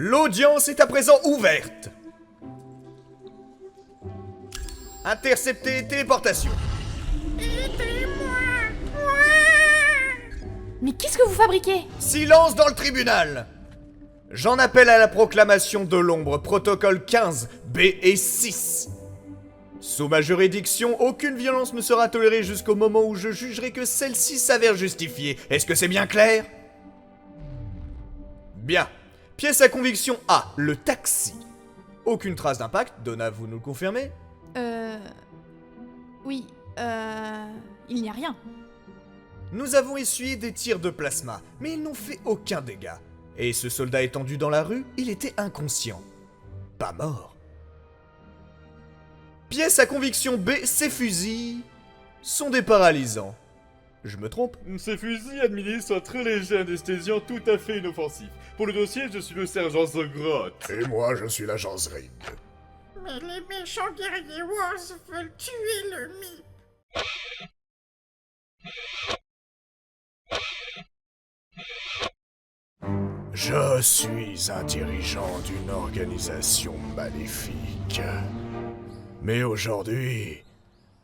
L'audience est à présent ouverte. Intercepter téléportation. Mais qu'est-ce que vous fabriquez? Silence dans le tribunal. J'en appelle à la proclamation de l'ombre, protocole 15, B et 6. Sous ma juridiction, aucune violence ne sera tolérée jusqu'au moment où je jugerai que celle-ci s'avère justifiée. Est-ce que c'est bien clair? Bien. Pièce à conviction A, le taxi. Aucune trace d'impact, Donna, vous nous le confirmez? Oui, il n'y a rien. Nous avons essuyé des tirs de plasma, mais ils n'ont fait aucun dégât. Et ce soldat étendu dans la rue, il était inconscient. Pas mort. Pièce à conviction B, ces fusils sont des paralysants. Je me trompe? Ces fusils administrent un très léger anesthésiant tout à fait inoffensif. Pour le dossier, je suis le sergent Zogrotte. Et moi, je suis l'agent Zrig. Mais les méchants guerriers Wars veulent tuer le mythe. Je suis un dirigeant d'une organisation maléfique. Mais aujourd'hui,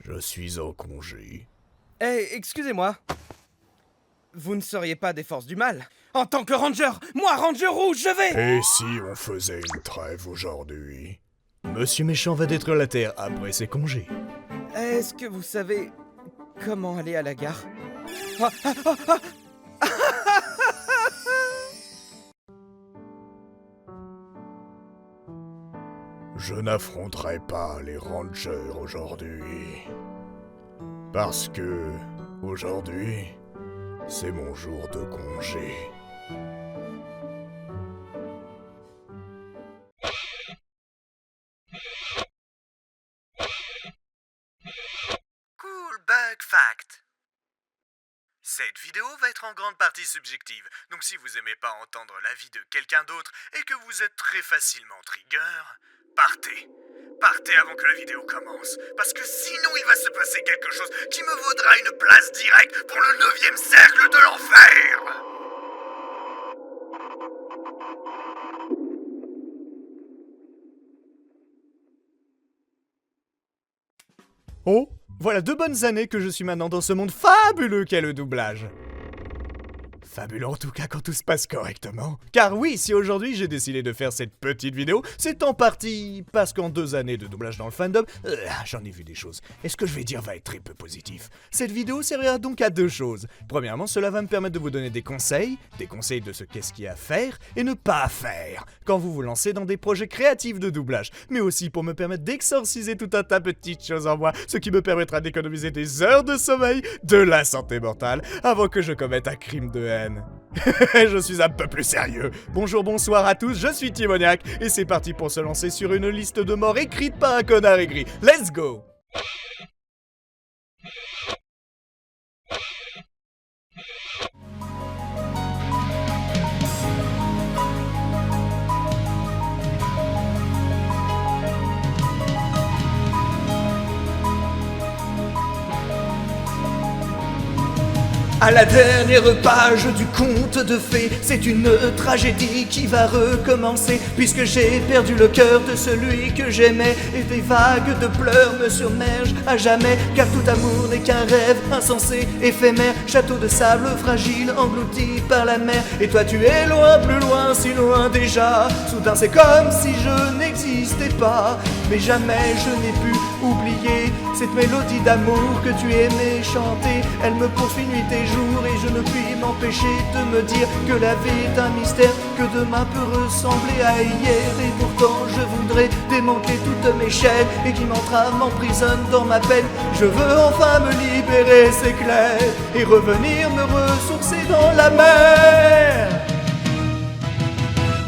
je suis en congé. Excusez-moi. Vous ne seriez pas des forces du mal? En tant que ranger, moi, ranger rouge, je vais... Et si on faisait une trêve aujourd'hui? Monsieur Méchant va détruire la Terre après ses congés. Est-ce que vous savez comment aller à la gare? Je n'affronterai pas les rangers aujourd'hui. Parce que, aujourd'hui, c'est mon jour de congé. Cool bug fact. Cette vidéo va être en grande partie subjective, donc si vous aimez pas entendre l'avis de quelqu'un d'autre et que vous êtes très facilement trigger, partez. Partez avant que la vidéo commence, parce que sinon il va se passer quelque chose qui me vaudra une place directe pour le 9e cercle de l'enfer. Oh, voilà 2 bonnes années que je suis maintenant dans ce monde fabuleux qu'est le doublage. Fabuleux en tout cas quand tout se passe correctement. Car oui, si aujourd'hui j'ai décidé de faire cette petite vidéo, c'est en partie parce qu'en 2 années de doublage dans le fandom, j'en ai vu des choses. Et ce que je vais dire va être très peu positif. Cette vidéo servira donc à 2 choses. Premièrement, cela va me permettre de vous donner des conseils de ce qu'est-ce qu'il y a à faire et ne pas faire quand vous vous lancez dans des projets créatifs de doublage, mais aussi pour me permettre d'exorciser tout un tas de petites choses en moi, ce qui me permettra d'économiser des heures de sommeil, de la santé mentale, avant que je commette un crime de haine. Je suis un peu plus sérieux. Bonjour, bonsoir à tous, je suis Timoniac, et c'est parti pour se lancer sur une liste de morts écrite par un connard aigri. Let's go! À la dernière page du conte de fées, c'est une tragédie qui va recommencer, puisque j'ai perdu le cœur de celui que j'aimais, et des vagues de pleurs me submergent à jamais, car tout amour n'est qu'un rêve insensé, éphémère, château de sable fragile englouti par la mer, et toi tu es loin, plus loin, si loin déjà. Soudain c'est comme si je n'existais pas, mais jamais je n'ai pu oublier cette mélodie d'amour que tu aimais chanter. Elle me poursuit nuit et jour, et je ne puis m'empêcher de me dire que la vie est un mystère, que demain peut ressembler à hier, et pourtant je voudrais démanteler toutes mes chaînes, et qui m'entrave, m'emprisonne dans ma peine. Je veux enfin me libérer, c'est clair, et revenir me ressourcer dans la mer.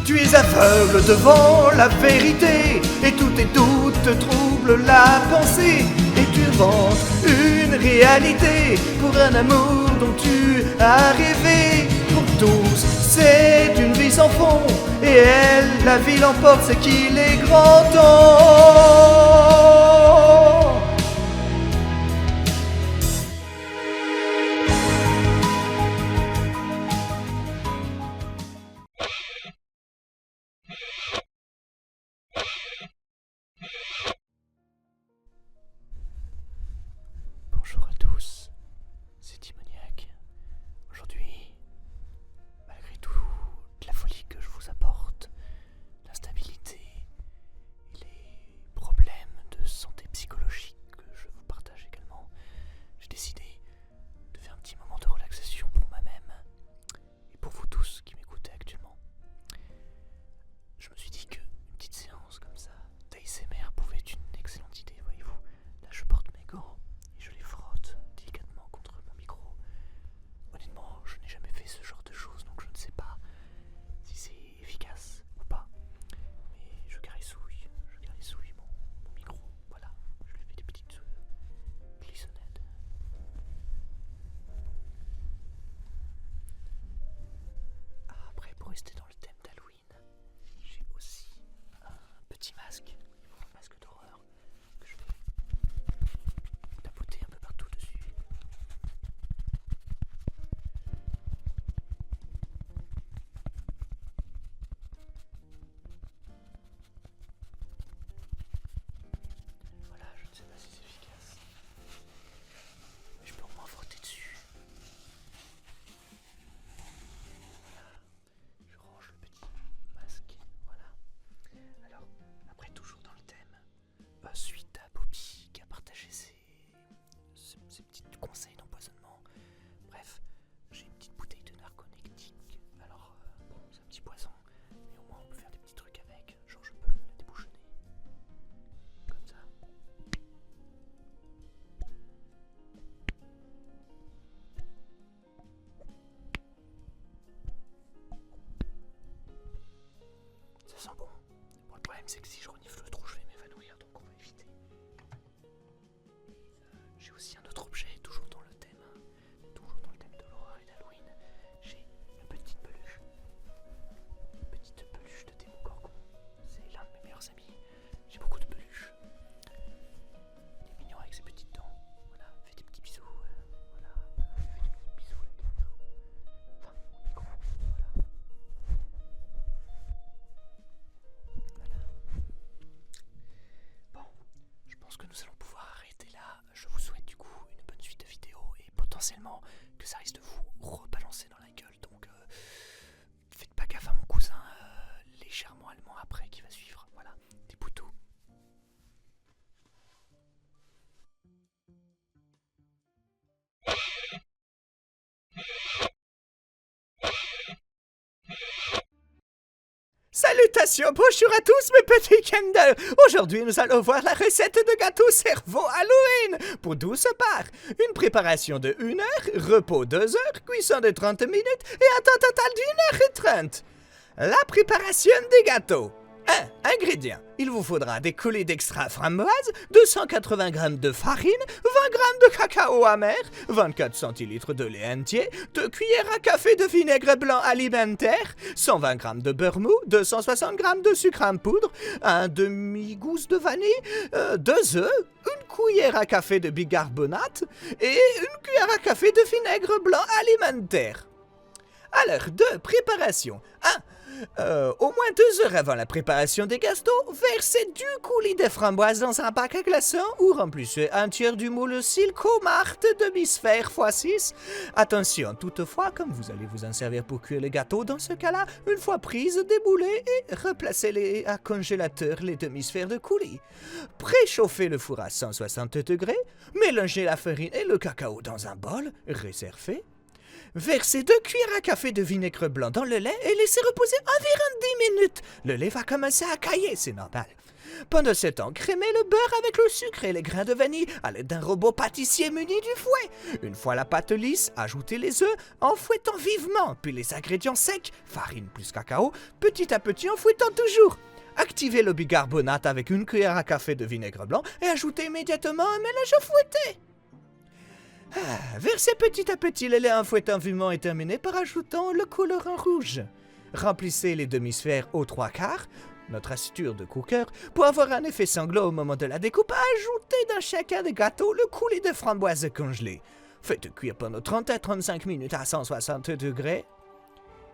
Tu es aveugle devant la vérité, et tous tes doutes troublent la pensée, et tu inventes une réalité pour un amour dont tu as rêvé. Pour tous, c'est une vie sans fond, et elle, la vie l'emporte, c'est qu'il est grand temps. c'est que si je renifle trop, je vais m'évanouir, donc on va éviter. J'ai aussi un autre objet, toujours dans le thème de l'horreur et d'Halloween. J'ai une petite peluche. Une petite peluche de Démogorgon. C'est l'un de mes meilleurs amis. J'ai beaucoup de peluches. Il est mignon avec ses petites dents. Voilà, fais des petits bisous. Voilà, fais des petits bisous à la caméra. Enfin, au micro. Voilà. Bon, je pense que nous allons pouvoir arrêter là. Je vous souhaite du coup une bonne suite de vidéos et potentiellement que ça risque de vous rebalancer dans la gueule. Donc faites pas gaffe à mon cousin légèrement allemand après qui va suivre. Voilà, des boutous. Salutations, bonjour à tous mes petits Kinder. Aujourd'hui nous allons voir la recette de gâteau cerveau Halloween pour 12 parts. Une préparation de 1 heure, repos 2 heures, cuisson de 30 minutes et un temps total d'1h30. La préparation des gâteaux. 1. Ingrédients. Il vous faudra des coulées d'extra framboise, 280 g de farine, 20 g de cacao amer, 24 centilitres de lait entier, 2 cuillères à café de vinaigre blanc alimentaire, 120 g de beurre mou, 260 g de sucre en poudre, un demi-gousse de vanille, 2 œufs, une cuillère à café de bicarbonate et une cuillère à café de vinaigre blanc alimentaire. Alors, 2. Préparation. 1. Au moins 2 heures avant la préparation des gâteaux, versez du coulis de framboise dans un bac à glaçons ou remplissez un tiers du moule Silco-Mart demi-sphère x6. Attention, toutefois, comme vous allez vous en servir pour cuire les gâteaux, dans ce cas-là, une fois prises, déboulez et replacez-les à congélateur les demi-sphères de coulis. Préchauffez le four à 160 degrés, mélangez la farine et le cacao dans un bol, réservé. Versez 2 cuillères à café de vinaigre blanc dans le lait et laissez reposer environ 10 minutes. Le lait va commencer à cailler, c'est normal. Pendant ce temps, crémez le beurre avec le sucre et les grains de vanille à l'aide d'un robot pâtissier muni du fouet. Une fois la pâte lisse, ajoutez les œufs en fouettant vivement, puis les ingrédients secs, farine plus cacao, petit à petit en fouettant toujours. Activez le bicarbonate avec une cuillère à café de vinaigre blanc et ajoutez immédiatement un mélange fouetté. Versez petit à petit le lait en fouettant vivement et terminez par ajoutant le colorant rouge. Remplissez les demi-sphères aux 3/4, notre astuce de cooker, pour avoir un effet sanglant au moment de la découpe. Ajoutez dans chacun des gâteaux le coulis de framboise congelé. Faites cuire pendant 30 à 35 minutes à 160 degrés.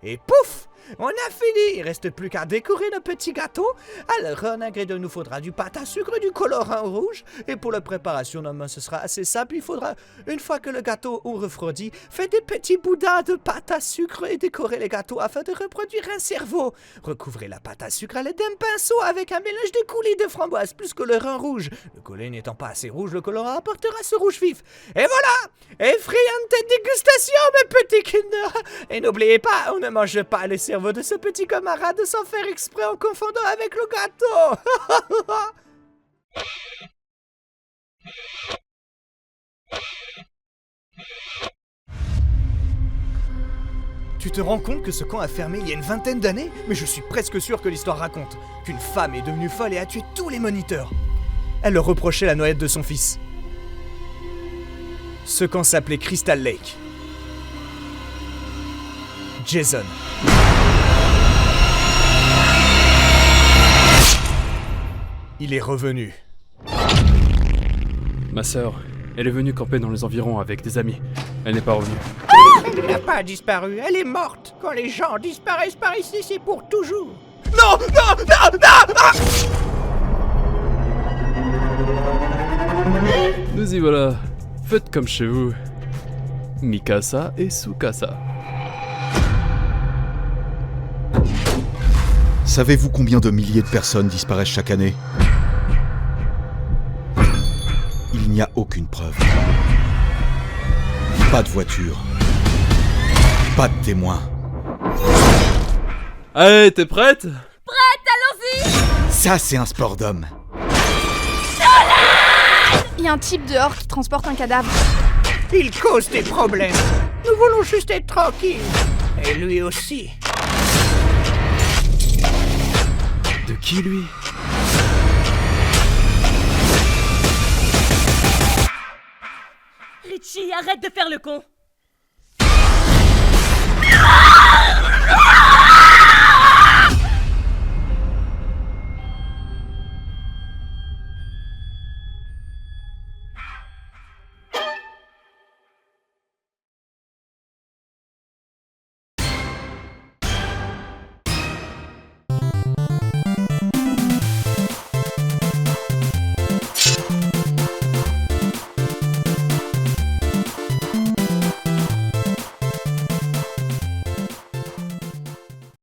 Et pouf! On a fini! Il ne reste plus qu'à décorer le petit gâteau. Alors, en ingrédient, il nous faudra du pâte à sucre, du colorant rouge. Et pour la préparation, normalement, ce sera assez simple. Il faudra, une fois que le gâteau est refroidi, faire des petits boudins de pâte à sucre et décorer les gâteaux afin de reproduire un cerveau. Recouvrez la pâte à sucre à l'aide d'un pinceau avec un mélange de coulis de framboise plus colorant rouge. Le collet n'étant pas assez rouge, le colorant apportera ce rouge vif. Et voilà! Effrayante dégustation, mes petits Kinder! Et n'oubliez pas, on ne mange pas le cerveau de ce petit camarade sans faire exprès en confondant avec le gâteau. Tu te rends compte que ce camp a fermé il y a une vingtaine d'années? Mais je suis presque sûr que l'histoire raconte qu'une femme est devenue folle et a tué tous les moniteurs. Elle leur reprochait la noyade de son fils. Ce camp s'appelait Crystal Lake. Jason. Il est revenu. Ma sœur, elle est venue camper dans les environs avec des amis. Elle n'est pas revenue. Elle n'a pas disparu, elle est morte. Quand les gens disparaissent par ici, c'est pour toujours. Non, non, non, non, non. Nous y voilà. Faites comme chez vous. Mikasa et Tsukasa. Savez-vous combien de milliers de personnes disparaissent chaque année? Il n'y a aucune preuve. Pas de voiture. Pas de témoins. Allez, t'es prête? Ça, c'est un sport d'homme. Il y a un type dehors qui transporte un cadavre. Il cause des problèmes. Nous voulons juste être tranquilles. Et lui aussi. De qui lui? Richie, arrête de faire le con!